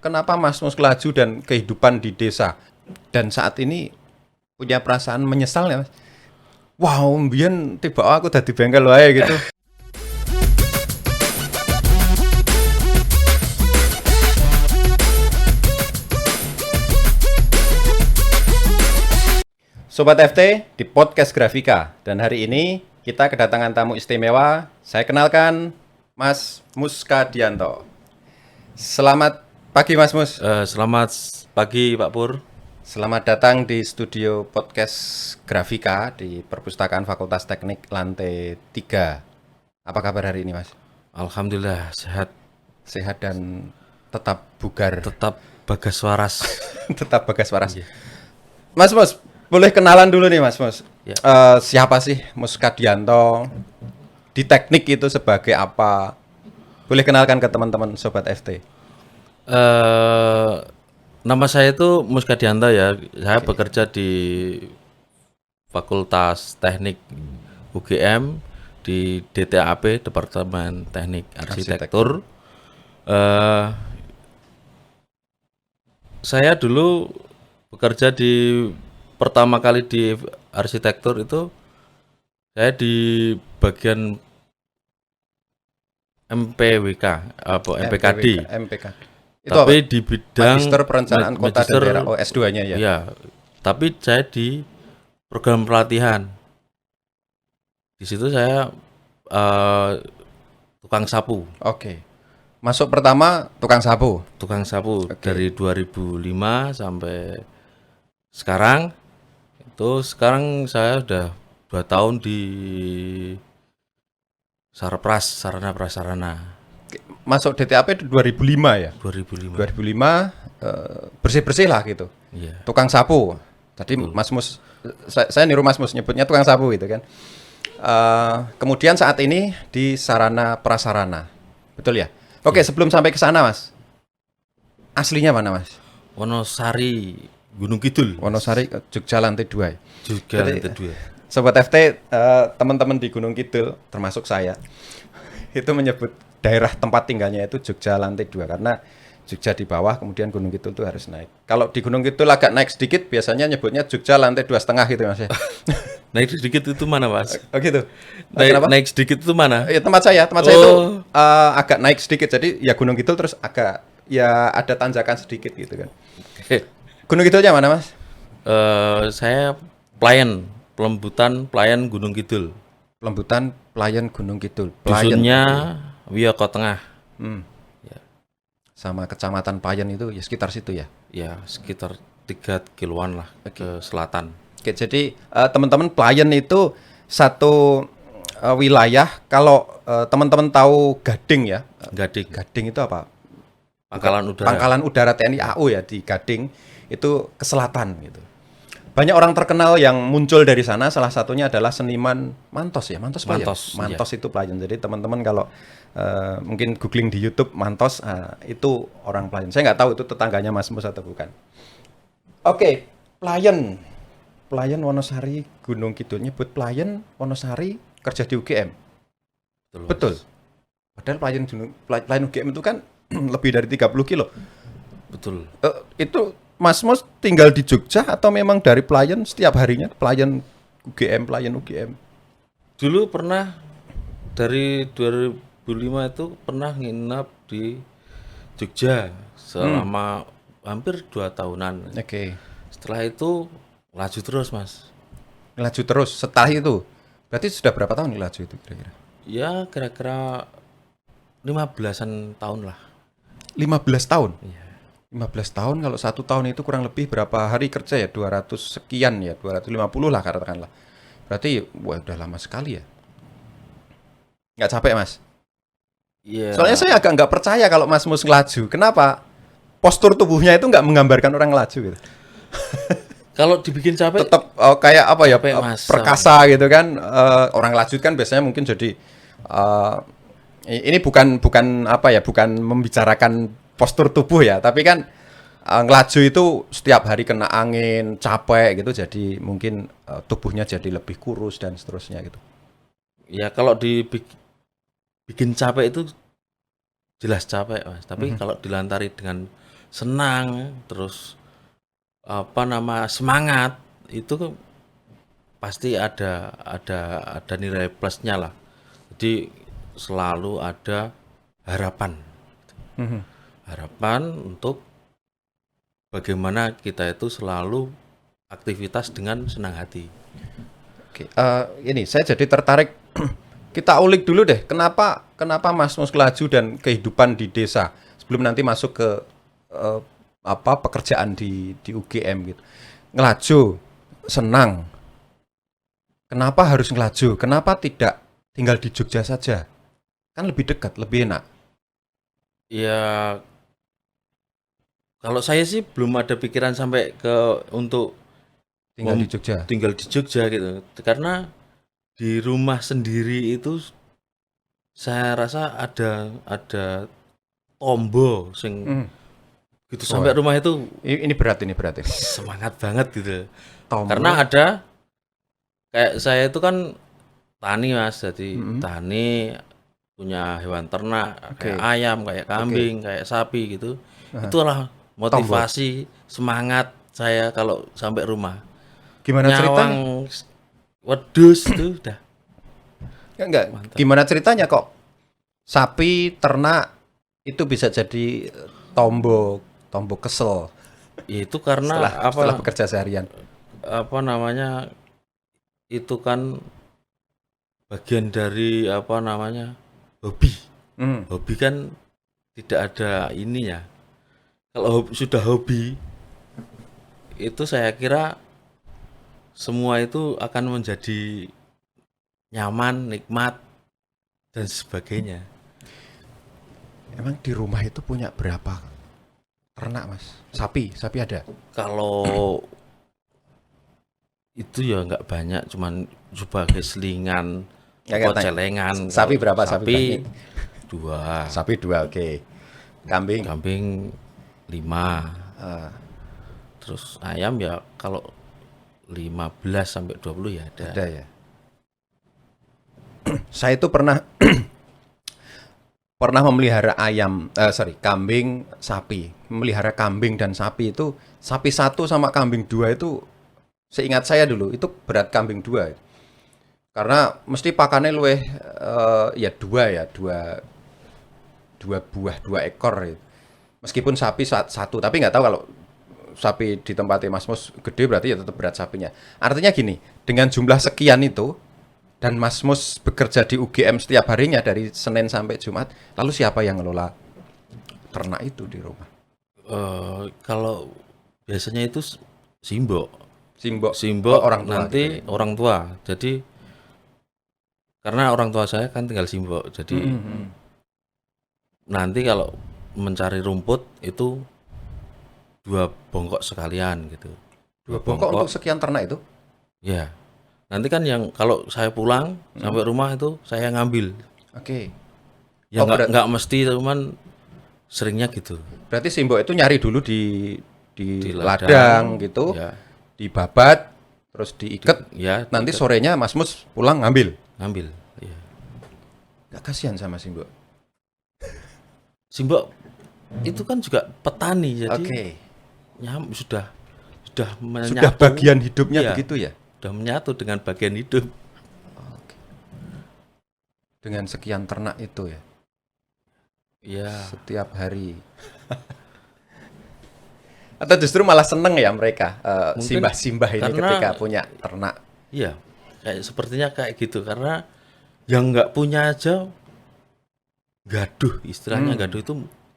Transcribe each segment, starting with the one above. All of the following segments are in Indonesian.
kenapa Mas Mus laju dan kehidupan di desa dan saat ini punya perasaan menyesal ya Mas? Wow, mbiyen tiba aku dadi bengkel wae gitu. Sobat FT di podcast Grafika, dan hari ini kita kedatangan tamu istimewa. Saya kenalkan Mas Muskadianto. Selamat pagi Mas Mus. Selamat pagi Pak Pur. Selamat datang di studio podcast Grafika di Perpustakaan Fakultas Teknik lantai 3. Apa kabar hari ini Mas? Alhamdulillah sehat. Sehat dan tetap bugar. Tetap bagas waras. Tetap bagas waras. Mas Mus, boleh kenalan dulu nih Mas Mus. Ya. Siapa sih Muskadianto? Di teknik itu sebagai apa? Boleh kenalkan ke teman-teman Sobat FT. Nama saya itu Muskadianto ya. Saya bekerja di Fakultas Teknik UGM di DTAP, Departemen Teknik Arsitektur. Saya dulu bekerja pertama kali di arsitektur itu saya di bagian MPWK atau MPKD. Itu Tapi apa? di bidang Magister Perencanaan Kota dan Daerah, S2-nya ya. Ya, tapi saya di program pelatihan. Di situ saya tukang sapu. Oke. Masuk pertama tukang sapu. Tukang sapu Oke. dari 2005 sampai sekarang. Sekarang saya sudah 2 tahun di Sarpras, Sarana Prasarana. Masuk DTAP itu 2005 ya. 2005. 2005 bersih-bersih lah gitu. Iya. Tukang sapu. Tadi Mas Mus, saya niru Mas Mus nyebutnya tukang sapu gitu kan. Kemudian saat ini di Sarana Prasarana. Betul ya? Oke, sebelum sampai ke sana Mas. Aslinya mana Mas? Wonosari, Gunung Kidul. Wonosari, Jogja lantai 2 ya. Juga Jadi, lantai 2. Sobat FT, teman-teman di Gunung Kidul, termasuk saya, itu menyebut daerah tempat tinggalnya itu Jogja lantai 2 karena Jogja di bawah, kemudian Gunung Kidul itu harus naik. Kalau di Gunung Kidul agak naik sedikit, biasanya nyebutnya Jogja lantai 2,5 gitu Mas ya. Naik sedikit itu mana, Mas? Oh gitu. Kenapa? Naik sedikit itu mana? Ya, tempat saya itu agak naik sedikit, jadi ya Gunung Kidul terus agak ya ada tanjakan sedikit gitu kan. Gunung Kidulnya mana Mas? Saya Pelembutan Pelayan Gunung Kidul. Pelembutan Pelayan Gunung Kidul. Dusunnya Wiyoko Tengah. Ya. Sama Kecamatan Payen itu ya sekitar situ ya. Ya, sekitar 3 kiloan lah ke selatan. Oke, jadi teman-teman Pelayan itu satu wilayah. Kalau teman-teman tahu Gading ya. Gading itu apa? Pangkalan Udara TNI AU ya di Gading itu ke selatan gitu. Banyak orang terkenal yang muncul dari sana, salah satunya adalah seniman Mantos ya, Mantos iya. Itu Pelayan. Jadi teman-teman kalau mungkin googling di YouTube Mantos, itu orang Pelayan. Saya nggak tahu itu tetangganya Mas Mus atau bukan. Oke, Pelayan Wonosari Gunung Kidul, nyebut Pelayan Wonosari kerja di UGM. Betul. Padahal Pelayan UGM itu kan lebih dari 30 kilo. Betul. Itu Mas Mus tinggal di Jogja atau memang dari Pelayan setiap harinya? Pelayan UGM. Dulu pernah dari 2005 itu pernah nginap di Jogja selama hampir 2 tahunan. Oke. Setelah itu laju terus, Mas. Laju terus setelah itu. Berarti sudah berapa tahun laju itu kira-kira? Ya, kira-kira 15-an tahun lah. 15 tahun? Iya. 15 tahun kalau 1 tahun itu kurang lebih berapa hari kerja ya? 200 sekian ya, 250 lah katakanlah. Berarti wah udah lama sekali ya. Nggak capek Mas? Iya. Soalnya saya agak nggak percaya kalau Mas Mus ngelaju. Kenapa? Postur tubuhnya itu nggak menggambarkan orang ngelaju gitu. Kalau dibikin capek Tetap kayak apa ya? Capek, Mas. Perkasa gitu kan. Orang ngelaju kan biasanya mungkin jadi ini bukan apa ya? Bukan membicarakan postur tubuh ya, tapi kan ngelaju itu setiap hari kena angin, capek gitu, jadi mungkin tubuhnya jadi lebih kurus dan seterusnya gitu. ya kalau dibikin capek itu jelas capek, Mas. Tapi kalau dilantari dengan senang, terus semangat, itu pasti ada nilai plusnya lah. Jadi selalu ada harapan. Harapan untuk bagaimana kita itu selalu aktivitas dengan senang hati. Oke, ini saya jadi tertarik. Kita ulik dulu deh, kenapa Mas Mus Ngelaju dan kehidupan di desa sebelum nanti masuk ke pekerjaan di UGM gitu. Ngelaju, senang. Kenapa harus Ngelaju? Kenapa tidak tinggal di Jogja saja? Kan lebih dekat, lebih enak. Ya, kalau saya sih belum ada pikiran sampai untuk Tinggal di Jogja. tinggal di Jogja gitu. Karena di rumah sendiri itu saya rasa ada tombo sing gitu sampai rumah itu Ini berat ini. semangat banget gitu. Tombo. Karena ada kayak saya itu kan tani Mas, jadi tani punya hewan ternak kayak ayam, kayak kambing, kayak sapi gitu. Itulah motivasi semangat saya kalau sampai rumah. Gimana ceritanya? Nyawang wedhus itu udah. Enggak. Gimana ceritanya kok sapi ternak itu bisa jadi tombo kesel Itu karena setelah bekerja seharian. Itu kan bagian dari hobi. Hobi kan tidak ada ininya. Kalau sudah hobi itu saya kira semua itu akan menjadi nyaman, nikmat dan sebagainya. Emang di rumah itu punya berapa ternak Mas? Sapi ada? Kalau itu ya nggak banyak, cuman sebagai selingan atau celengan. Sapi berapa? Sapi 2. Sapi 2, oke. Kambing 5. Terus ayam ya kalau 15 sampai 20 ya ada. Ada ya. Saya itu pernah memelihara kambing, sapi. Memelihara kambing dan sapi itu, sapi 1 sama kambing 2 itu seingat saya dulu itu berat kambing 2. Karena mesti pakannya luweh dua ekor. Meskipun sapi 1, tapi nggak tahu kalau sapi di tempatnya Mas Mus gede berarti ya tetap berat sapinya. Artinya gini, dengan jumlah sekian itu dan Mas Mus bekerja di UGM setiap harinya dari Senin sampai Jumat, lalu siapa yang ngelola ternak itu di rumah? Kalau biasanya itu simbok orang tua nanti gitu ya? orang tua. Jadi karena orang tua saya kan tinggal simbok, jadi nanti kalau mencari rumput itu 2 bongkok sekalian gitu. 2 bongkok untuk sekian ternak itu? Ya. Nanti kan yang kalau saya pulang sampai rumah itu saya ngambil. Oke. Ya nggak mesti, cuman seringnya gitu. Berarti simbok itu nyari dulu di ladang gitu, ya. Dibabat, terus diikat. Ya. Nanti sorenya Mas Mus pulang ngambil. Ya. Gak kasihan sama simbok. Simbok itu kan juga petani, sudah jadi menyatu. Sudah bagian hidupnya ya, begitu ya? Sudah menyatu dengan bagian hidup. Oke. Dengan sekian ternak itu ya? Iya. Setiap hari. Atau justru malah seneng ya mereka simbah-simbah ini ketika punya ternak? Iya, sepertinya kayak gitu. Karena yang nggak punya aja gaduh, istilahnya gaduh itu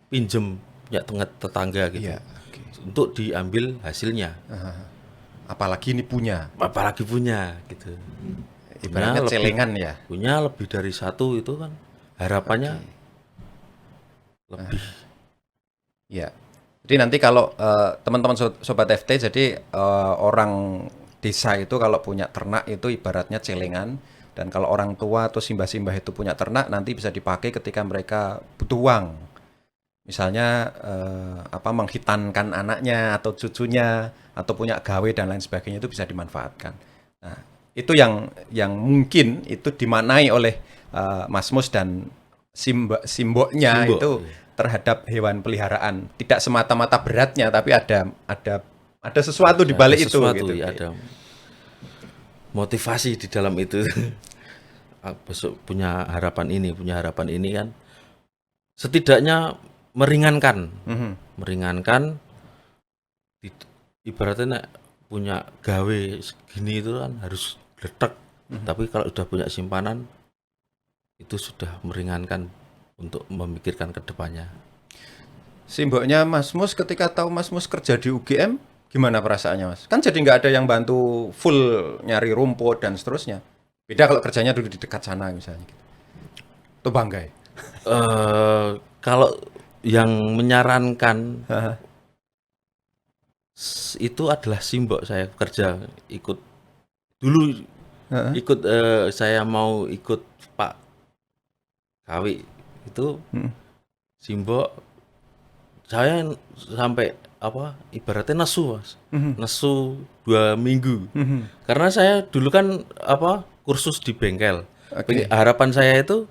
pinjem punya tetangga gitu. Iya, okay. Untuk diambil hasilnya. Apalagi ini punya gitu. Ibaratnya celengan ya. Punya lebih dari 1 itu kan harapannya lebih. Ya. Jadi nanti kalau teman-teman sobat FT, jadi orang desa itu kalau punya ternak itu ibaratnya celengan, dan kalau orang tua atau simbah-simbah itu punya ternak nanti bisa dipakai ketika mereka butuh uang. Misalnya menghitankan anaknya atau cucunya atau punya gawe dan lain sebagainya, itu bisa dimanfaatkan. Nah, itu yang mungkin itu dimaknai oleh Mas Mus dan simboknya itu terhadap hewan peliharaan. Tidak semata-mata beratnya, tapi ada sesuatu di balik Ada itu sesuatu, gitu. ya, ada motivasi di dalam itu. Besok punya harapan ini kan setidaknya meringankan ibaratnya nek punya gawe segini itu kan harus gletek, tapi kalau udah punya simpanan itu sudah meringankan untuk memikirkan ke depannya. Simboknya Mas Mus ketika tahu Mas Mus kerja di UGM, gimana perasaannya Mas? Kan jadi nggak ada yang bantu full nyari rumput dan seterusnya. Beda kalau kerjanya dulu di dekat sana misalnya gitu. Itu bangga ya? Kalau yang menyarankan Haha. itu adalah simbok. Saya kerja ikut dulu, Heeh. saya mau ikut Pak Kawi itu Mm. simbok. Saya sampai ibaratnya nesu, Mas. Mhm. Nesu 2 minggu. Mhm. Karena saya dulu kan kursus di bengkel. Oke. Harapan saya itu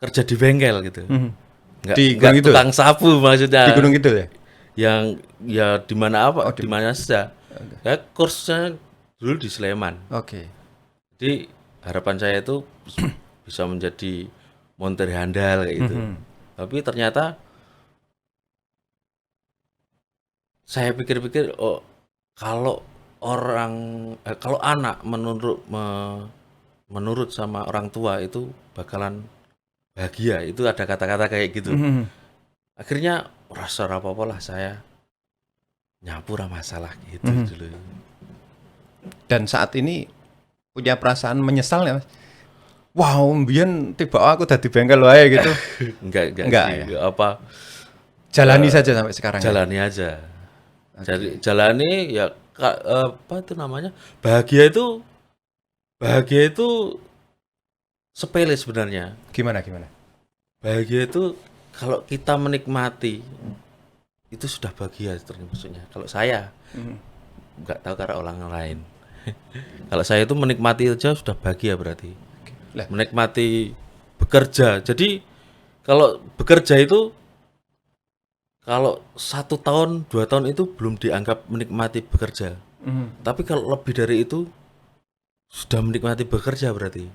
kerja di bengkel gitu. Mhm. Nggak, Di nggak Gunung Kidul? tukang sapu maksudnya. Di Gunung Kidul ya? Yang ya di mana Oh, di mana saja. Ya kursnya dulu di Sleman. Oke. Jadi harapan saya itu bisa menjadi montir handal kayak gitu. Tapi ternyata saya pikir-pikir, kalau kalau anak menurut sama orang tua itu bakalan bahagia, itu ada kata-kata kayak gitu. Mhm. Akhirnya rasa apa-apa lah saya nyapu ra masalah gitu dulu. Dan saat ini punya perasaan menyesal ya Mas? Wow, mbiyen tiba aku dadi bengkel wae gitu. Enggak Enggak sih, ya? enggak apa, Jalani saja sampai sekarang ya? jalani aja. Jadi jalani ya apa itu namanya? Bahagia itu sepele sebenarnya. Gimana? Bahagia itu kalau kita menikmati itu sudah bahagia maksudnya. Kalau saya nggak tahu karena orang lain. Kalau saya itu menikmati aja sudah bahagia berarti. Lah. Menikmati bekerja. Jadi kalau bekerja itu kalau 1 tahun, 2 tahun itu belum dianggap menikmati bekerja. Tapi kalau lebih dari itu sudah menikmati bekerja berarti.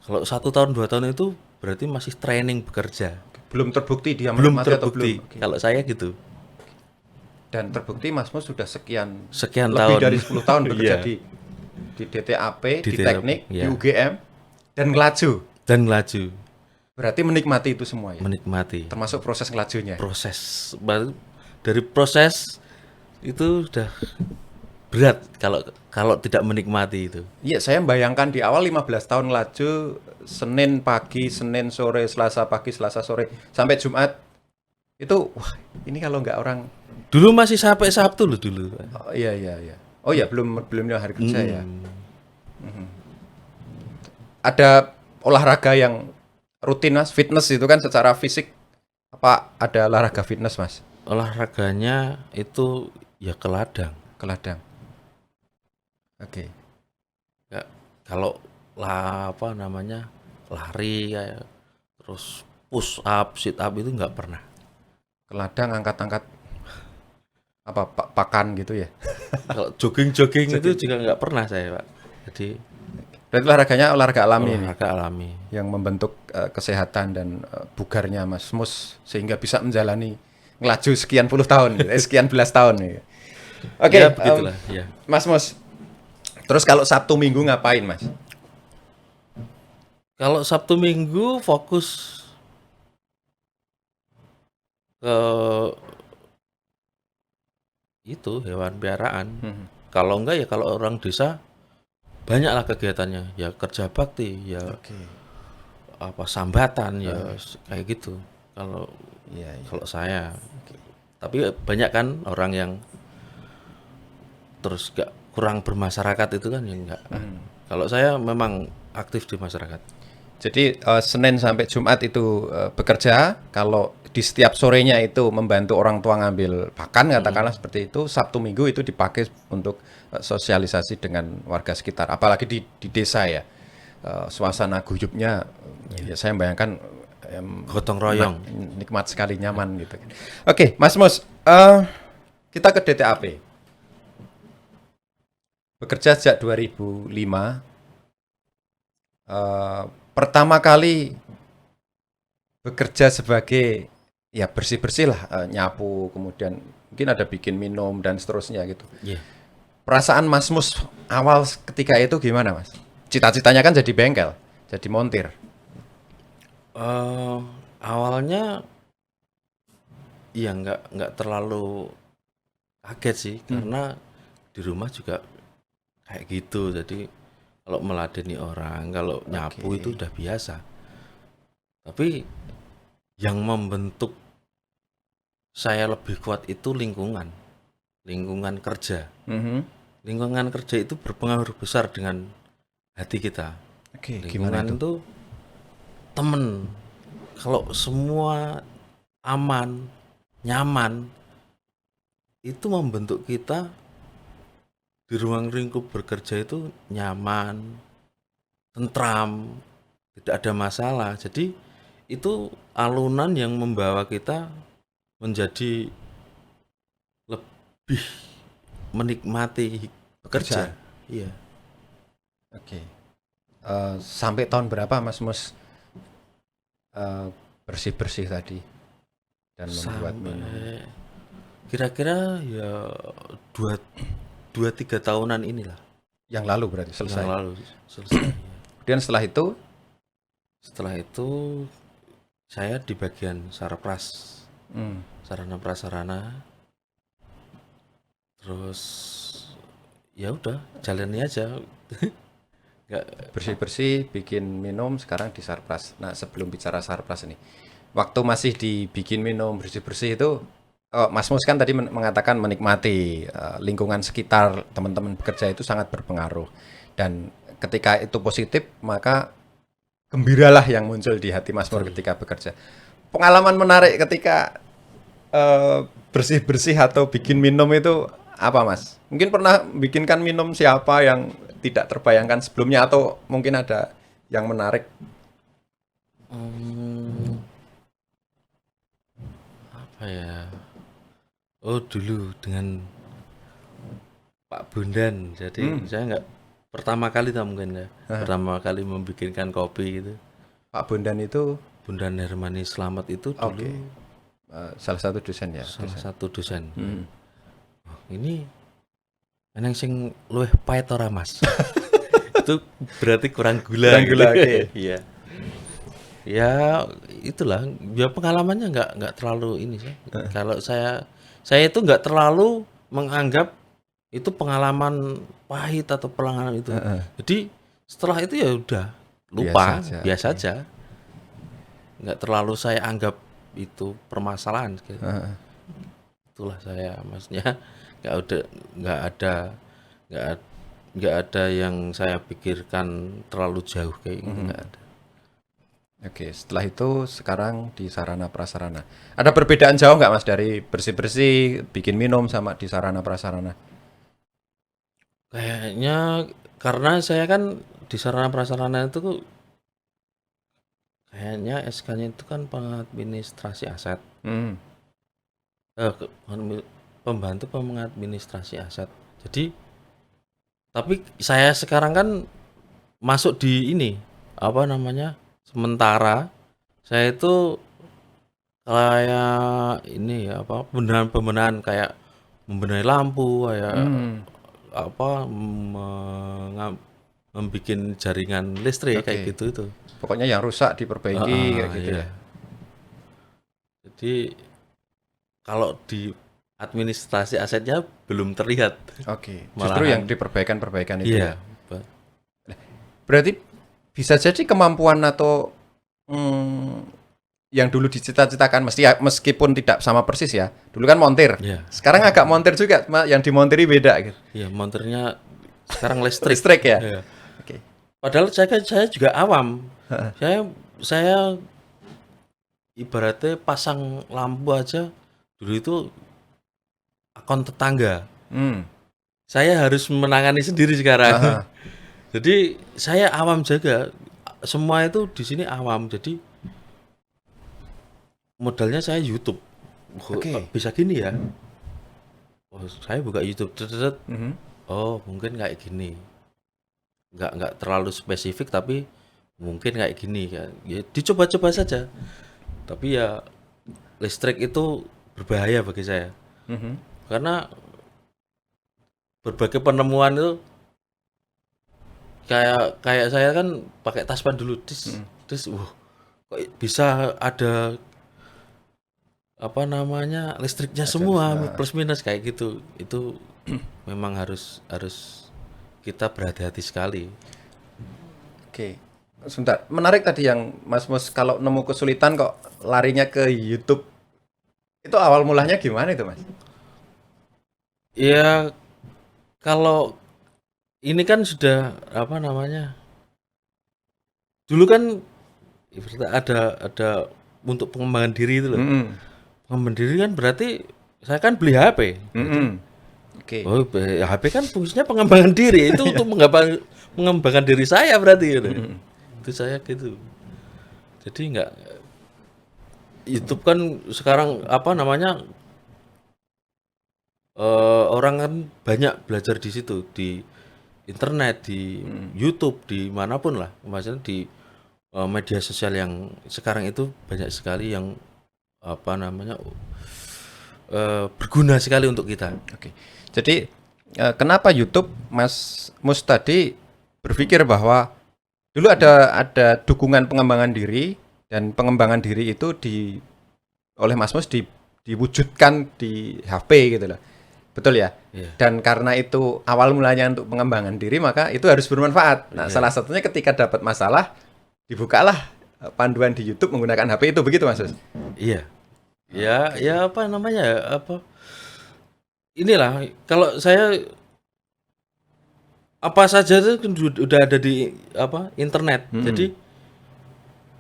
Kalau 1 tahun, 2 tahun itu berarti masih training bekerja. Belum terbukti dia Belum menikmati atau terbukti. belum? Oke. Kalau saya gitu. Dan terbukti Mas Mus sudah sekian Tahun. lebih dari 10 tahun bekerja Iya. di DTAP, di DTAP, teknik, di iya. UGM, dan ngelaju. Dan ngelaju, Berarti menikmati itu semua ya? menikmati Termasuk proses ngelajunya. proses. Baru dari proses itu udah berat kalau tidak menikmati itu. Iya, saya membayangkan di awal 15 tahun ngelaju, Senin pagi, Senin sore, Selasa pagi, Selasa sore, sampai Jumat. Itu, wah, ini kalau nggak orang, Dulu masih sampai Sabtu loh dulu. oh, iya. Oh ya, belum hari kerja ya. Ada olahraga yang rutin Mas, fitness itu kan secara fisik, apa ada olahraga fitness Mas? Olahraganya itu ya ke ladang. Ke ladang. Oke. Ya, kalau lari kayak terus push up, sit up itu nggak pernah. Ke ladang angkat-angkat apa pakan gitu ya. Kalau jogging itu juga nggak pernah saya, Pak. Jadi Berarti olahraganya olahraga alami ini olahraga alami. yang membentuk kesehatan dan bugarnya Mas Mus sehingga bisa menjalani ngelaju sekian puluh tahun, sekian belas tahun. Ya. Oke, Ya begitulah. Ya. Mas Mus. Terus kalau Sabtu Minggu ngapain Mas? Kalau Sabtu Minggu fokus ke itu hewan peliharaan. Kalau enggak ya kalau orang desa banyaklah kegiatannya. Ya kerja bakti, ya Oke. apa sambatan, ya kayak gitu. Kalau Iya. kalau saya. Tapi banyak kan orang yang terus gak kurang bermasyarakat itu kan ya enggak. Kalau saya memang aktif di masyarakat. Jadi Senin sampai Jumat itu bekerja, kalau di setiap sorenya itu membantu orang tua ngambil pakan, katakanlah seperti itu. Sabtu Minggu itu dipakai untuk sosialisasi dengan warga sekitar, apalagi di desa ya. Suasana guyupnya, ya saya bayangkan gotong royong. nikmat sekali, nyaman gitu kan. Oke, Mas Mus, kita ke DTAP. Bekerja sejak 2005. Pertama kali bekerja sebagai ya bersih-bersih lah, nyapu, kemudian mungkin ada bikin minum dan seterusnya gitu. Iya. Perasaan Mas Mus awal ketika itu gimana, Mas? Cita-citanya kan jadi bengkel, jadi montir. Awalnya ya nggak terlalu kaget sih, karena di rumah juga kayak gitu. Jadi kalau meladeni orang, kalau nyapu itu udah biasa. Tapi yang membentuk saya lebih kuat itu lingkungan kerja. Lingkungan kerja itu berpengaruh besar dengan hati kita. Oke, gimana Lingkungan itu? itu temen. Kalau semua aman, nyaman, itu membentuk kita di ruang lingkup bekerja itu nyaman, tentram, tidak ada masalah. Jadi itu alunan yang membawa kita menjadi lebih menikmati bekerja. Iya. Oke. Sampai tahun berapa Mas Mus bersih-bersih tadi dan membuat minum? Sampai kira-kira ya 2-3 tahunan inilah Yang lalu berarti selesai. yang lalu selesai. Kemudian Setelah itu saya di bagian sarpras, sarana prasarana. Terus ya udah jalani aja. Nggak, bersih-bersih, bikin minum, sekarang di sarpras. Nah, sebelum bicara sarpras ini, waktu masih dibikin minum, bersih-bersih itu, Mas Mus kan tadi mengatakan menikmati lingkungan sekitar teman-teman bekerja itu sangat berpengaruh. Dan ketika itu positif, maka gembiralah yang muncul di hati Mas Mus ketika bekerja. Pengalaman menarik ketika bersih-bersih atau bikin minum itu apa, Mas? Mungkin pernah bikinkan minum siapa yang tidak terbayangkan sebelumnya, atau mungkin ada yang menarik? apa ya? Oh, dulu dengan Pak Bondan. Jadi saya nggak pertama kali mungkin ya. Pertama kali membikinkan kopi itu. Pak Bondan itu Bondan Hermani Slamet itu dulu salah satu dosen ya? salah satu dosen. Oh, ini eneng sing luwih pahit ora, Mas? Itu berarti kurang gula. Kurang gula, oke. Iya. Ya itulah, ya pengalamannya nggak terlalu ini sih. Kalau saya itu nggak terlalu menganggap itu pengalaman pahit atau pengalaman itu. Jadi setelah itu ya udah lupa, biasa aja. Nggak terlalu saya anggap itu permasalahan. Itulah saya, maksudnya nggak ada yang saya pikirkan terlalu jauh kayak gitu, nggak ada. Oke, setelah itu sekarang di sarana prasarana. Ada perbedaan jauh nggak, Mas, dari bersih-bersih, bikin minum sama di sarana prasarana? Kayaknya karena saya kan di sarana prasarana itu kayaknya SK-nya itu kan pengadministrasi aset. Pembantu pengadministrasi aset. Jadi tapi saya sekarang kan masuk di ini, apa namanya? Sementara saya itu kayak ini ya, apa, pembenahan kayak membenahi lampu, kayak apa, membuat jaringan listrik kayak gitu itu. Pokoknya yang rusak diperbaiki kayak gitu ya. Jadi kalau di administrasi asetnya belum terlihat. Oke, justru yang diperbaikan itu ya. Iya. Berarti bisa jadi kemampuan atau yang dulu dicita-citakan, meskipun tidak sama persis ya. Dulu kan montir. Iya. Sekarang agak montir juga, cuma yang dimontiri beda gitu. Iya, montirnya sekarang listrik. Listrik ya. Iya. Oke. Padahal saya juga awam. Saya ibaratnya pasang lampu aja dulu itu akun tetangga. Saya harus menangani sendiri sekarang. Jadi saya awam juga. Semua itu di sini awam. Jadi modalnya saya YouTube. Oke. Kok bisa gini ya? Oh, saya buka YouTube, oh mungkin kayak gini. Nggak terlalu spesifik tapi mungkin kayak gini kan. Ya, dicoba-coba saja. Tapi ya listrik itu berbahaya bagi saya. Karena berbagai penemuan itu kayak saya kan pakai taspen dulu, kok bisa ada apa namanya listriknya semua plus minus kayak gitu. Itu memang harus kita berhati-hati sekali. Oke. Sebentar, menarik tadi yang Mas Mus kalau nemu kesulitan kok larinya ke YouTube. Itu awal mulanya gimana itu, Mas? Ya kalau ini kan sudah apa namanya? Dulu kan ibaratnya ada untuk pengembangan diri itu loh. Pengembangan diri kan berarti saya kan beli HP. Oke. Oh, HP kan fungsinya pengembangan diri. Itu untuk mengembangkan diri saya berarti gitu. Itu saya gitu. Jadi enggak YouTube kan sekarang apa namanya orang kan banyak belajar di situ, di internet, di YouTube, di manapun lah, maksudnya di media sosial yang sekarang itu banyak sekali yang apa namanya berguna sekali untuk kita. Oke. Jadi kenapa YouTube Mas Mus tadi berpikir bahwa dulu ada dukungan pengembangan diri dan pengembangan diri itu oleh Mas Mus diwujudkan di HP gitu loh. Betul ya? Iya. Dan karena itu awal mulanya untuk pengembangan diri, maka itu harus bermanfaat. Nah, salah satunya ketika dapat masalah, dibukalah panduan di YouTube menggunakan HP itu, begitu Mas Mus? Iya. Ya apa namanya? Inilah kalau saya apa saja itu udah ada di internet. Jadi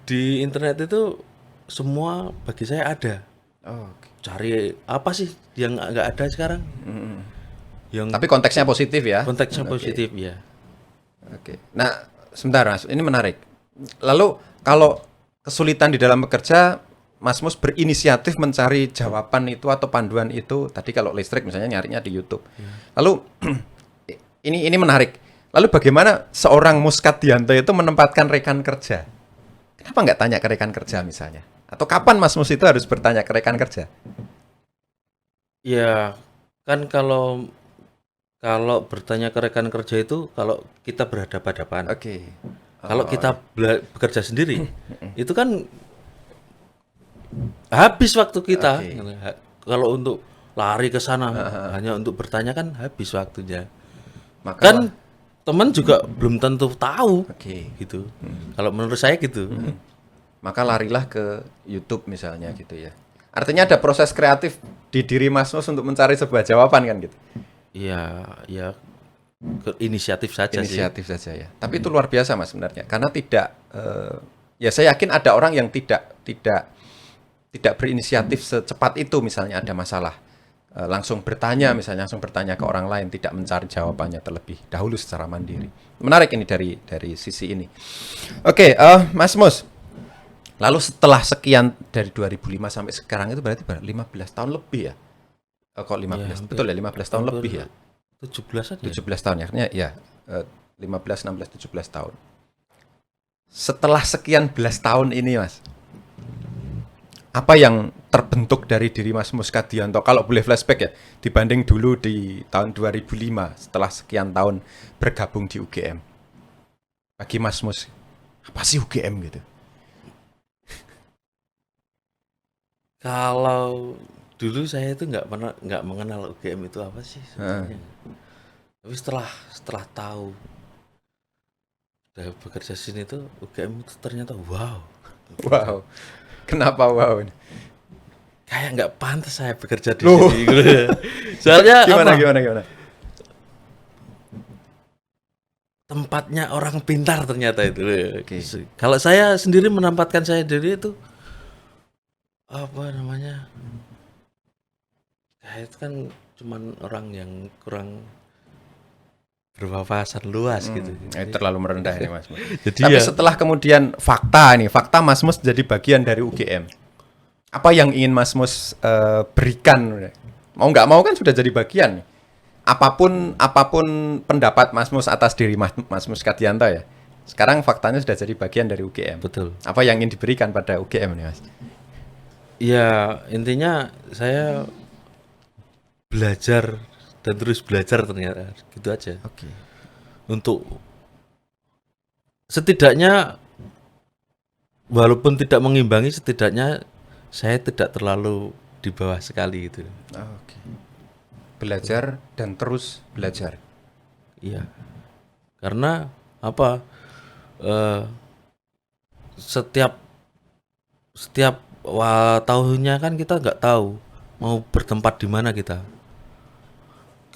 di internet itu semua bagi saya ada. Oke. Cari apa sih yang nggak ada sekarang? Yang Tapi konteksnya positif ya? konteksnya positif ya. Oke. Nah, sebentar Mas, ini menarik. Lalu kalau kesulitan di dalam bekerja, Mas Mus berinisiatif mencari jawaban itu atau panduan itu. Tadi kalau listrik misalnya nyarinya di YouTube. Lalu ini menarik. Lalu bagaimana seorang Muskadianto itu menempatkan rekan kerja? Kenapa nggak tanya ke rekan kerja misalnya? Atau kapan Mas Mus itu harus bertanya ke rekan kerja? Ya, kan kalau bertanya ke rekan kerja itu kalau kita berhadapan-hadapan. Oke. Kalau kita bekerja sendiri, itu kan habis waktu kita. Kalau untuk lari ke sana hanya untuk bertanya kan habis waktunya. Maka Kan teman juga belum tentu tahu gitu. Kalau menurut saya gitu. maka larilah ke YouTube misalnya gitu ya. Artinya ada proses kreatif di diri Mas Mus untuk mencari sebuah jawaban kan gitu. Iya, ya inisiatif saja sih. Inisiatif saja ya. Tapi itu luar biasa Mas sebenarnya. Karena tidak ya saya yakin ada orang yang tidak berinisiatif secepat itu misalnya ada masalah. Langsung bertanya misalnya, langsung bertanya ke orang lain, tidak mencari jawabannya terlebih dahulu secara mandiri. Menarik ini dari sisi ini. Oke, Mas Mus. Lalu setelah sekian dari 2005 sampai sekarang itu berarti 15 tahun lebih ya? Kok 15? Ya, betul ya, 15 tahun lebih ya? 17 aja. 17 tahun ya, artinya ya 15, 16, 17 tahun. Setelah sekian belas tahun ini Mas, apa yang terbentuk dari diri Mas Muskadianto? Kalau boleh flashback ya, dibanding dulu di tahun 2005 setelah sekian tahun bergabung di UGM. Bagi Mas Mus, apa sih UGM gitu? Kalau dulu saya itu nggak mengenal UGM itu apa sih sebenarnya. Tapi setelah tahu udah bekerja sini tuh UGM itu ternyata wow. Wow. Kenapa wow? Kayak nggak pantas saya bekerja di sini gitu. Soalnya gimana? Tempatnya orang pintar ternyata itu. Kalau saya sendiri menempatkan saya diri itu apa namanya? Saya itu kan cuman orang yang kurang berwawasan luas gitu. Terlalu merendah ini Mas. Jadi Tapi setelah kemudian fakta Mas Mus jadi bagian dari UGM. Apa yang ingin Mas Mus berikan? Mau nggak mau kan sudah jadi bagian. Apapun pendapat Mas Mus atas diri Mas Mus Kadianto ya. Sekarang faktanya sudah jadi bagian dari UGM. Betul. Apa yang ingin diberikan pada UGM nih Mas? Ya, intinya saya belajar dan terus belajar ternyata. Gitu aja. Oke. Untuk setidaknya walaupun tidak mengimbangi, setidaknya saya tidak terlalu di bawah sekali gitu. Oke. Belajar dan terus belajar. Iya. Karena apa? eh, setiap tahunnya kan kita nggak tahu mau bertempat di mana kita.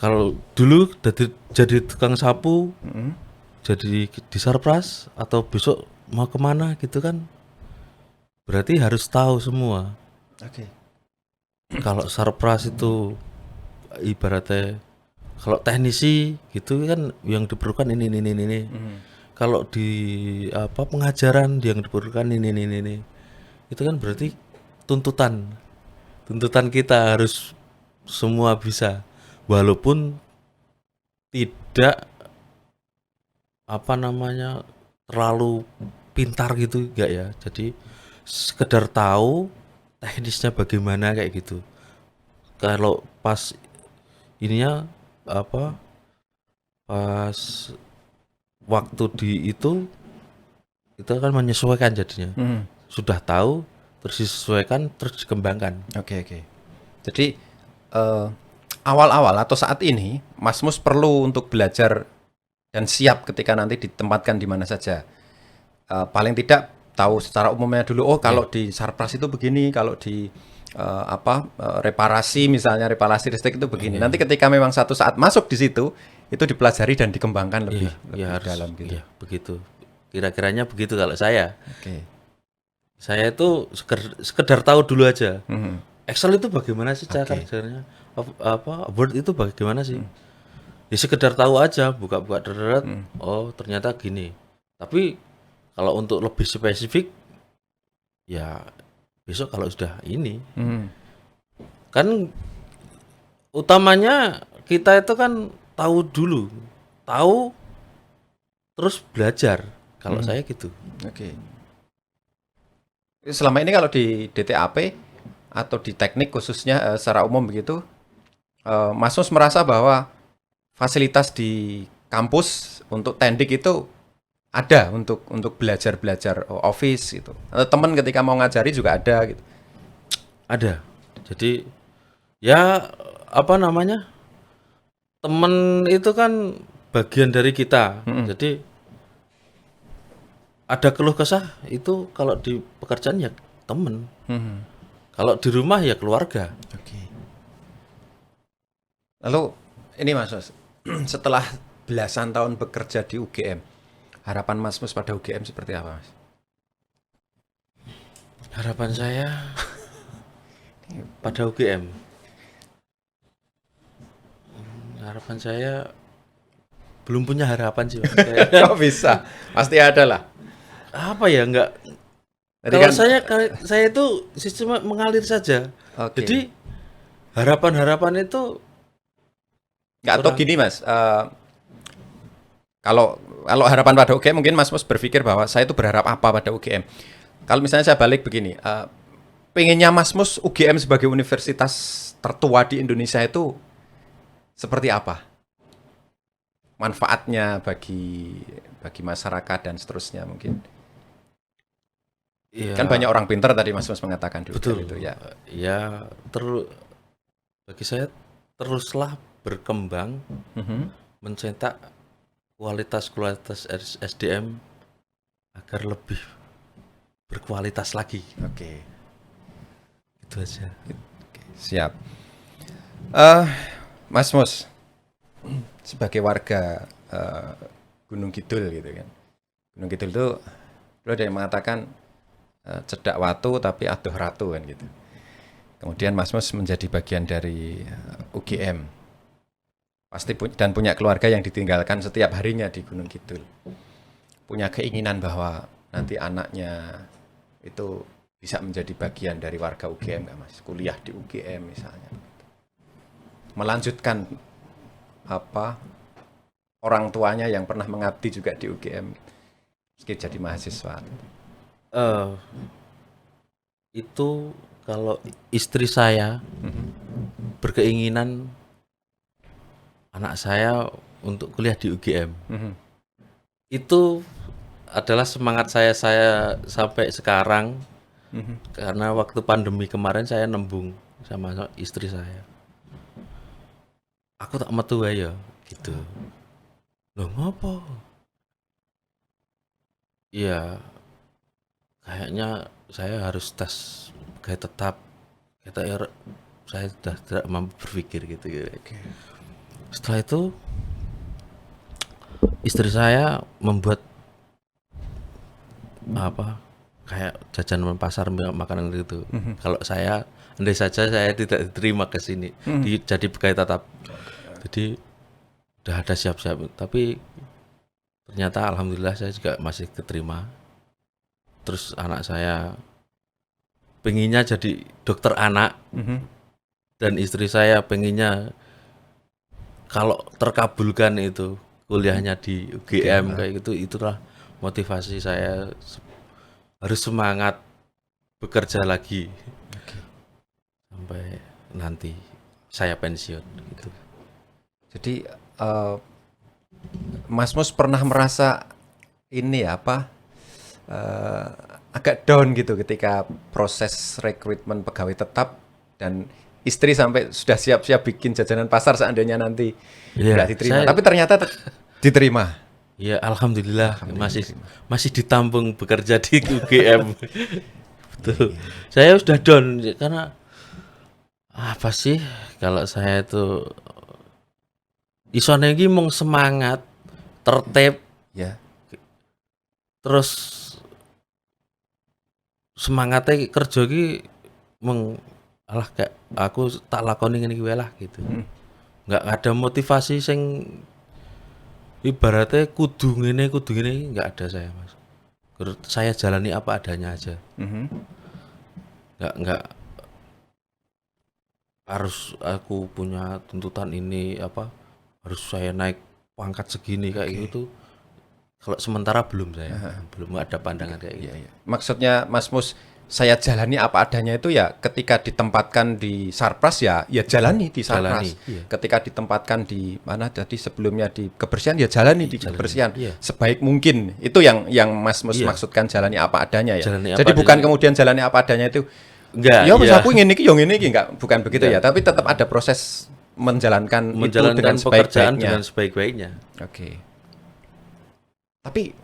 Kalau dulu jadi tukang sapu, jadi di Sarpras atau besok mau kemana gitu kan, berarti harus tahu semua. Oke. Kalau Sarpras itu ibaratnya, kalau teknisi gitu kan yang diperlukan ini. Kalau di pengajaran yang diperlukan ini. Itu kan berarti tuntutan kita harus semua bisa, walaupun tidak terlalu pintar gitu enggak ya. Jadi sekedar tahu teknisnya bagaimana kayak gitu. Kalau pas ininya pas waktu di itu kita kan menyesuaikan jadinya. Sudah tahu terus disesuaikan terus dikembangkan. Oke. Jadi awal-awal atau saat ini Mas Mus perlu untuk belajar dan siap ketika nanti ditempatkan di mana saja. Paling tidak tahu secara umumnya dulu. Kalau di Sarpras itu begini, kalau di reparasi misalnya reparasi listrik itu begini. Nanti ketika memang satu saat masuk di situ itu dipelajari dan dikembangkan lebih harus, dalam gitu. Iya, begitu. Kira-kiranya begitu kalau saya. Oke. Saya itu sekedar tahu dulu aja. Excel itu bagaimana sih cara kerjanya? Word itu bagaimana sih? Ya sekedar tahu aja, buka-buka deret. Oh, ternyata gini. Tapi kalau untuk lebih spesifik ya besok kalau sudah ini. Kan utamanya kita itu kan tahu dulu. Tahu terus belajar. Kalau saya gitu. Oke. Selama ini kalau di DTAP atau di teknik khususnya secara umum begitu, Mas Mus merasa bahwa fasilitas di kampus untuk tendik itu ada untuk belajar office gitu. Atau teman ketika mau ngajari juga ada gitu. Ada. Jadi ya teman itu kan bagian dari kita. Jadi ada keluh kesah itu kalau di pekerjaan ya teman. Kalau di rumah ya keluarga. Oke. Lalu ini Mas Mus, setelah belasan tahun bekerja di UGM, harapan Mas Mus pada UGM seperti apa, Mas? Harapan saya pada UGM. Harapan saya belum punya harapan sih. Kok bisa? Pasti ada lah. Apa ya, enggak. Tadi Kalau kan saya itu sistem mengalir saja. Oke. Jadi harapan-harapan itu Nggak, atau gini Mas, kalau harapan pada UGM mungkin Mas Mus berpikir bahwa saya itu berharap apa pada UGM. Kalau misalnya saya balik begini, pengennya Mas Mus UGM sebagai universitas tertua di Indonesia itu seperti apa? Manfaatnya bagi masyarakat dan seterusnya mungkin. ya, Kan banyak orang pintar tadi Mas Mus mengatakan di betul UGM itu ya. Ya, bagi saya teruslah berkembang, mencetak kualitas SDM agar lebih berkualitas lagi. Oke. Itu aja. Oke, siap. Mas Mus, sebagai warga Gunung Kidul gitu kan. Gunung Kidul itu dulu ada yang mengatakan cedak watu tapi adoh ratu kan gitu. Kemudian Mas Mus menjadi bagian dari UGM. Pasti dan punya keluarga yang ditinggalkan setiap harinya di Gunung Kidul. Punya keinginan bahwa nanti anaknya itu bisa menjadi bagian dari warga UGM nggak Mas? Kuliah di UGM misalnya. Melanjutkan apa orang tuanya yang pernah mengabdi juga di UGM meski jadi mahasiswa. Eh, itu kalau istri saya berkeinginan anak saya untuk kuliah di UGM, itu adalah semangat saya sampai sekarang. Karena waktu pandemi kemarin saya nembung sama istri saya, aku tak metu wae ya gitu. Loh ngopo? Iya, kayaknya saya harus tes pegawai tetap. Kata ya, saya sudah tidak mampu berpikir gitu. Setelah itu istri saya membuat apa kayak jajanan pasar makanan gitu. Kalau saya andai saja saya tidak diterima ke sini jadi pegawai tetap. Jadi udah ada siap-siap, tapi ternyata alhamdulillah saya juga masih keterima. Terus anak saya pengennya jadi dokter anak, dan istri saya pengennya kalau terkabulkan itu kuliahnya di UGM kayak gitu. Itulah motivasi saya harus semangat bekerja lagi sampai nanti saya pensiun gitu. Jadi Mas Mus pernah merasa ini apa agak down gitu ketika proses rekrutmen pegawai tetap dan istri sampai sudah siap-siap bikin jajanan pasar seandainya nanti nggak diterima. Tapi ternyata diterima. Ya alhamdulillah, masih ditampung bekerja di UGM. Betul. Saya sudah down karena apa sih kalau saya itu isone iki mung semangat, tertib, ya. Terus semangatnya kerja iki mung alah kayak aku tak lakoni ngene iki wae lah gitu. Nggak ada motivasi sing ibaratnya kudu ngene nggak ada saya Mas. Saya jalani apa adanya aja. Nggak harus aku punya tuntutan ini apa harus saya naik pangkat segini kayak gitu. Kalau sementara belum saya, belum ada pandangan kayak gitu. Iya. Maksudnya Mas Mus, saya jalani apa adanya itu ya ketika ditempatkan di Sarpras ya jalani di Sarpras. Iya. Ketika ditempatkan di mana tadi sebelumnya di kebersihan ya jalani di kebersihan sebaik mungkin. Itu yang Mas Mus maksudkan jalani apa adanya ya. Jadi bukan kemudian jalani apa adanya itu enggak. Ya aku ingin iki yo ngene iki enggak, bukan begitu ya, tapi tetap ada proses menjalankan itu dengan pekerjaan dengan sebaik-baiknya. Oke. Tapi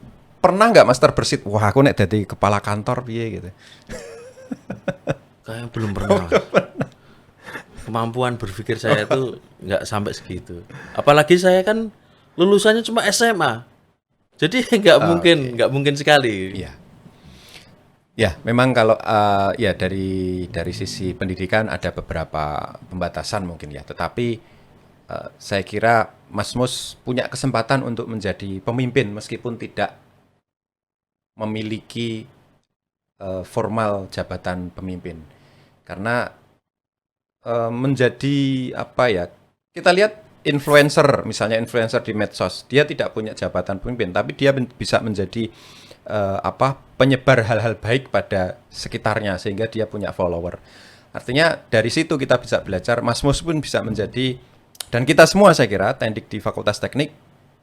pernah nggak Mas terbersit, wah aku nek dadi kepala kantor piye gitu? Kayak belum pernah. Kemampuan berpikir saya itu nggak sampai segitu. Apalagi saya kan lulusannya cuma SMA. Jadi nggak mungkin sekali. Iya. Ya, memang kalau ya dari sisi pendidikan ada beberapa pembatasan mungkin ya, tetapi saya kira Mas Mus punya kesempatan untuk menjadi pemimpin meskipun tidak memiliki formal jabatan pemimpin. Karena menjadi apa ya? Kita lihat influencer, misalnya influencer di medsos, dia tidak punya jabatan pemimpin, tapi dia bisa menjadi penyebar hal-hal baik pada sekitarnya sehingga dia punya follower. Artinya dari situ kita bisa belajar, Mas Mus pun bisa menjadi, dan kita semua saya kira Tendik di Fakultas Teknik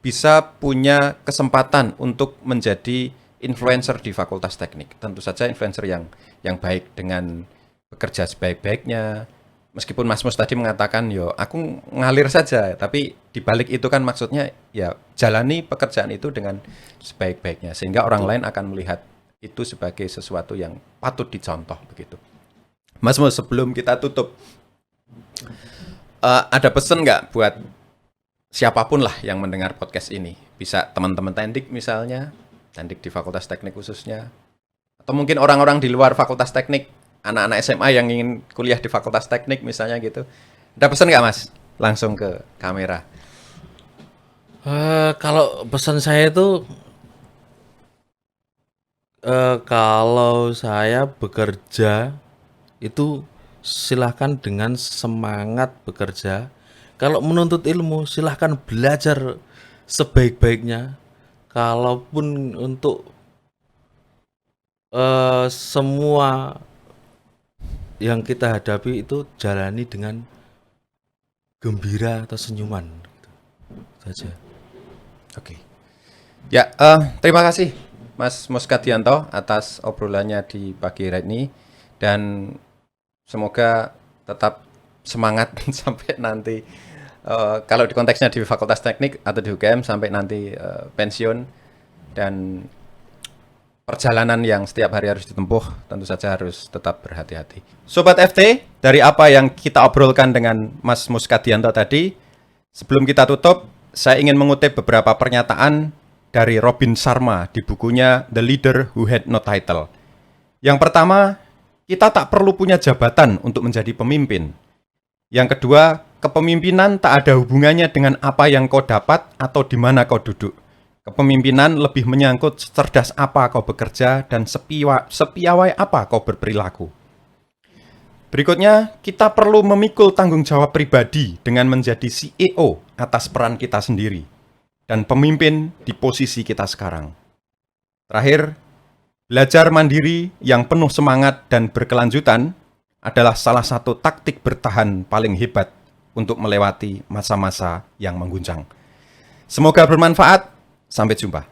bisa punya kesempatan untuk menjadi influencer di Fakultas Teknik. Tentu saja influencer yang baik dengan bekerja sebaik-baiknya. Meskipun Mas Mus tadi mengatakan yo aku ngalir saja, tapi dibalik itu kan maksudnya ya jalani pekerjaan itu dengan sebaik-baiknya sehingga orang lain akan melihat itu sebagai sesuatu yang patut dicontoh begitu. Mas Mus, sebelum kita tutup, ada pesan nggak buat siapapun lah yang mendengar podcast ini? Bisa teman-teman Tendik misalnya, Tendik di Fakultas Teknik khususnya, atau mungkin orang-orang di luar Fakultas Teknik, anak-anak SMA yang ingin kuliah di Fakultas Teknik misalnya gitu. Ada pesan nggak Mas? Langsung ke kamera. Kalau pesan saya itu Kalau saya bekerja itu silahkan dengan semangat bekerja. Kalau menuntut ilmu silahkan belajar sebaik-baiknya. Kalaupun untuk semua yang kita hadapi itu jalani dengan gembira atau senyuman gitu saja. Oke. Ya, terima kasih Mas Muskadianto atas obrolannya di pagi hari ini dan semoga tetap semangat sampai nanti kalau di konteksnya di Fakultas Teknik atau di UGM sampai nanti pensiun dan perjalanan yang setiap hari harus ditempuh tentu saja harus tetap berhati-hati. Sobat FT, dari apa yang kita obrolkan dengan Mas Muskadianto tadi, sebelum kita tutup, saya ingin mengutip beberapa pernyataan dari Robin Sharma di bukunya The Leader Who Had No Title. Yang pertama, kita tak perlu punya jabatan untuk menjadi pemimpin. Yang kedua, kepemimpinan tak ada hubungannya dengan apa yang kau dapat atau di mana kau duduk. Kepemimpinan lebih menyangkut cerdas apa kau bekerja dan sepiawai apa kau berperilaku. Berikutnya, kita perlu memikul tanggung jawab pribadi dengan menjadi CEO atas peran kita sendiri dan pemimpin di posisi kita sekarang. Terakhir, belajar mandiri yang penuh semangat dan berkelanjutan adalah salah satu taktik bertahan paling hebat untuk melewati masa-masa yang mengguncang. Semoga bermanfaat. Sampai jumpa.